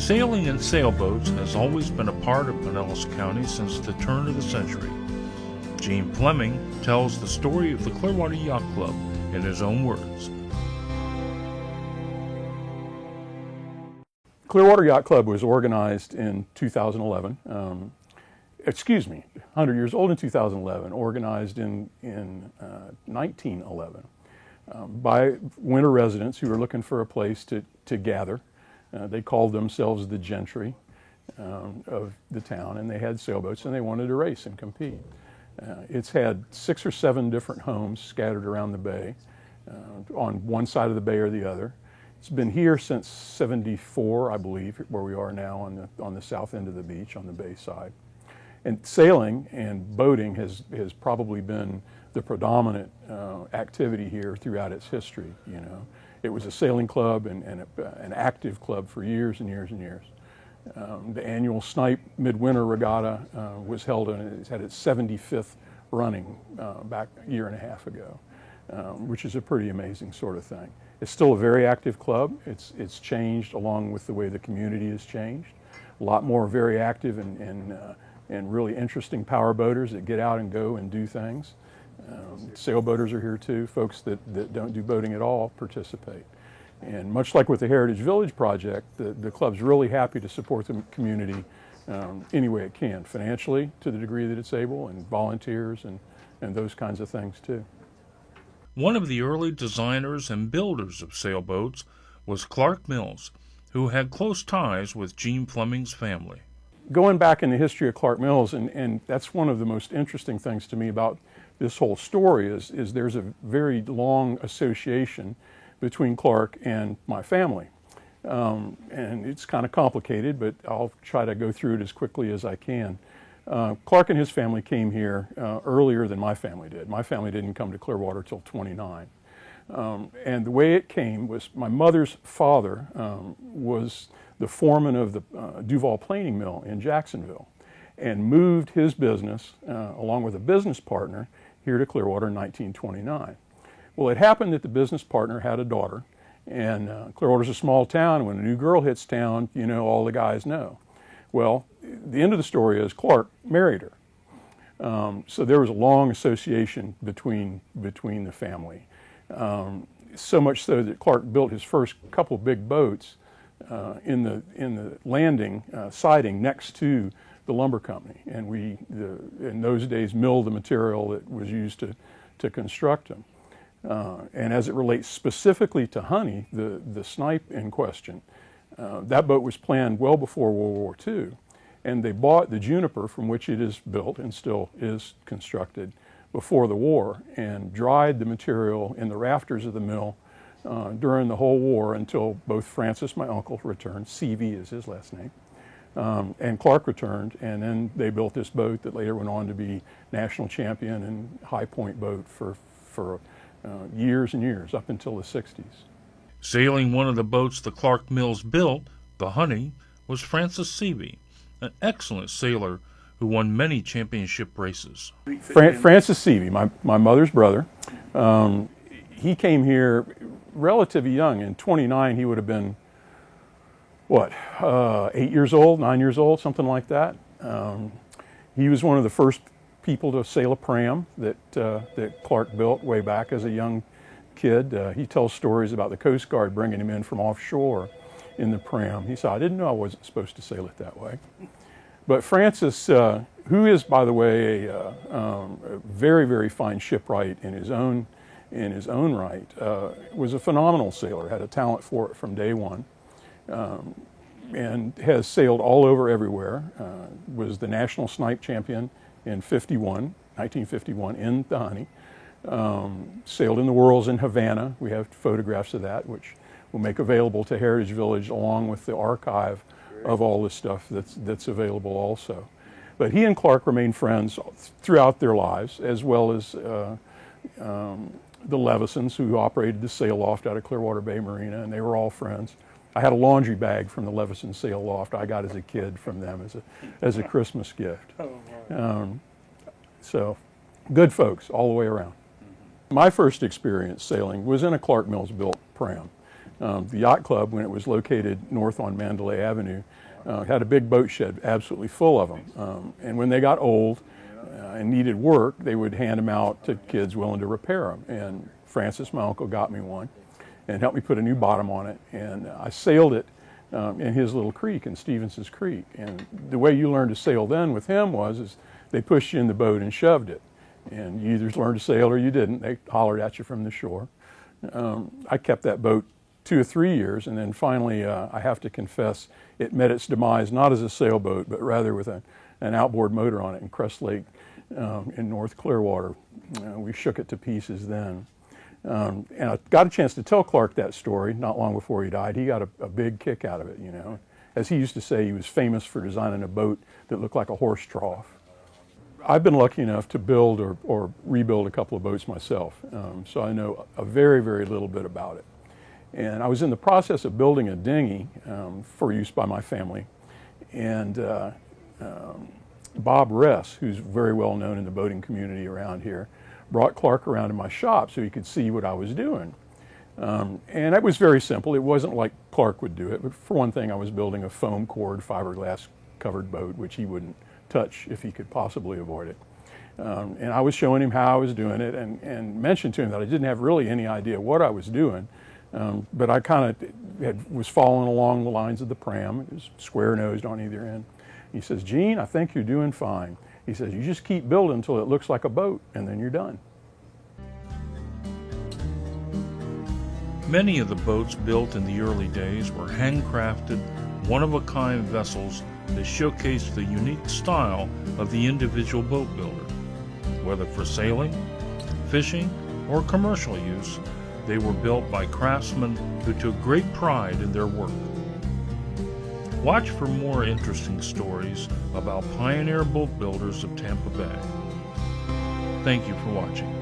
Sailing in sailboats has always been a part of Pinellas County since the turn of the century. Gene Fleming tells the story of the Clearwater Yacht Club in his own words. Clearwater Yacht Club was organized in 2011. 100 years old in 2011, organized in 1911 by winter residents who were looking for a place to gather. They called themselves the gentry of the town, and they had sailboats and they wanted to race and compete. It's had 6 or 7 different homes scattered around the bay, on one side of the bay or the other. It's been here since '74, I believe, where we are now on the south end of the beach, on the bay side. And sailing and boating has probably been the predominant activity here throughout its history. You know, it was a sailing club and an active club for years and years and years. The annual Snipe Midwinter Regatta was held, and it's had its 75th running back a year and a half ago, which is a pretty amazing sort of thing. It's still a very active club. It's changed along with the way the community has changed. A lot more very active and really interesting power boaters that get out and go and do things. Sailboaters are here too. Folks that don't do boating at all participate. And much like with the Heritage Village project, the club's really happy to support the community any way it can, financially to the degree that it's able, and volunteers and those kinds of things too. One of the early designers and builders of sailboats was Clark Mills, who had close ties with Gene Fleming's family. Going back in the history of Clark Mills, and that's one of the most interesting things to me about this whole story is there's a very long association between Clark and my family. And it's kind of complicated, but I'll try to go through it as quickly as I can. Clark and his family came here earlier than my family did. My family didn't come to Clearwater till 29. And the way it came was my mother's father was the foreman of the Duval Planing Mill in Jacksonville, and moved his business along with a business partner here to Clearwater in 1929. Well, it happened that the business partner had a daughter, and Clearwater's a small town. When a new girl hits town, you know, all the guys know. Well, the end of the story is Clark married her. So there was a long association between the family. So much so that Clark built his first couple big boats in the landing siding next to the lumber company, and we in those days milled the material that was used to construct them. And as it relates specifically to Honey, the Snipe in question, that boat was planned well before World War II, and they bought the Juniper, from which it is built and still is constructed, before the war, and dried the material in the rafters of the mill during the whole war until both Francis, my uncle, returned. Seavey is his last name. And Clark returned, and then they built this boat that later went on to be national champion and high point boat for years and years, up until the 60s. Sailing one of the boats the Clark Mills built, the Honey, was Francis Seavey, an excellent sailor who won many championship races. Francis Seavey, my mother's brother, he came here relatively young. In 29, he would have been, what, 8 years old, 9 years old, something like that. He was one of the first people to sail a pram that Clark built way back as a young kid. He tells stories about the Coast Guard bringing him in from offshore in the pram. He said, "I didn't know I wasn't supposed to sail it that way." But Francis, who is, by the way, a very, very fine shipwright in his own right, was a phenomenal sailor, had a talent for it from day one, and has sailed all over everywhere. Was the national Snipe champion in 1951 in the Honey. Sailed in the Whirls in Havana. We have photographs of that, which we'll make available to Heritage Village along with the archive of all this stuff that's available also. But he and Clark remained friends throughout their lives, as well as the Levisons, who operated the sail loft out of Clearwater Bay Marina, and they were all friends. I had a laundry bag from the Levison sail loft I got as a kid from them as a Christmas gift. So good folks all the way around. My first experience sailing was in a Clark Mills built pram. The yacht club, when it was located north on Mandalay Avenue, had a big boat shed absolutely full of them. And when they got old and needed work, they would hand them out to kids willing to repair them. And Francis, my uncle, got me one and helped me put a new bottom on it. And I sailed it in his little creek, in Stevenson's Creek. And the way you learned to sail then with him is they pushed you in the boat and shoved it. And you either learned to sail or you didn't. They hollered at you from the shore. I kept that boat 2 or 3 years, and then finally, I have to confess, it met its demise not as a sailboat, but rather with an outboard motor on it in Crest Lake in North Clearwater. We shook it to pieces then. And I got a chance to tell Clark that story not long before he died. He got a big kick out of it, you know. As he used to say, he was famous for designing a boat that looked like a horse trough. I've been lucky enough to build or rebuild a couple of boats myself, so I know a very, very little bit about it. And I was in the process of building a dinghy for use by my family, and Bob Ress, who's very well known in the boating community around here, brought Clark around to my shop so he could see what I was doing. And it was very simple. It wasn't like Clark would do it, but for one thing, I was building a foam core fiberglass covered boat, which he wouldn't touch if he could possibly avoid it. And I was showing him how I was doing it and mentioned to him that I didn't have really any idea what I was doing, but I kind of was following along the lines of the pram. It was square-nosed on either end. He says, "Gene, I think you're doing fine." He says, "You just keep building until it looks like a boat, and then you're done." Many of the boats built in the early days were handcrafted, one-of-a-kind vessels that showcased the unique style of the individual boat builder. Whether for sailing, fishing, or commercial use, they were built by craftsmen who took great pride in their work. Watch for more interesting stories about pioneer boat builders of Tampa Bay. Thank you for watching.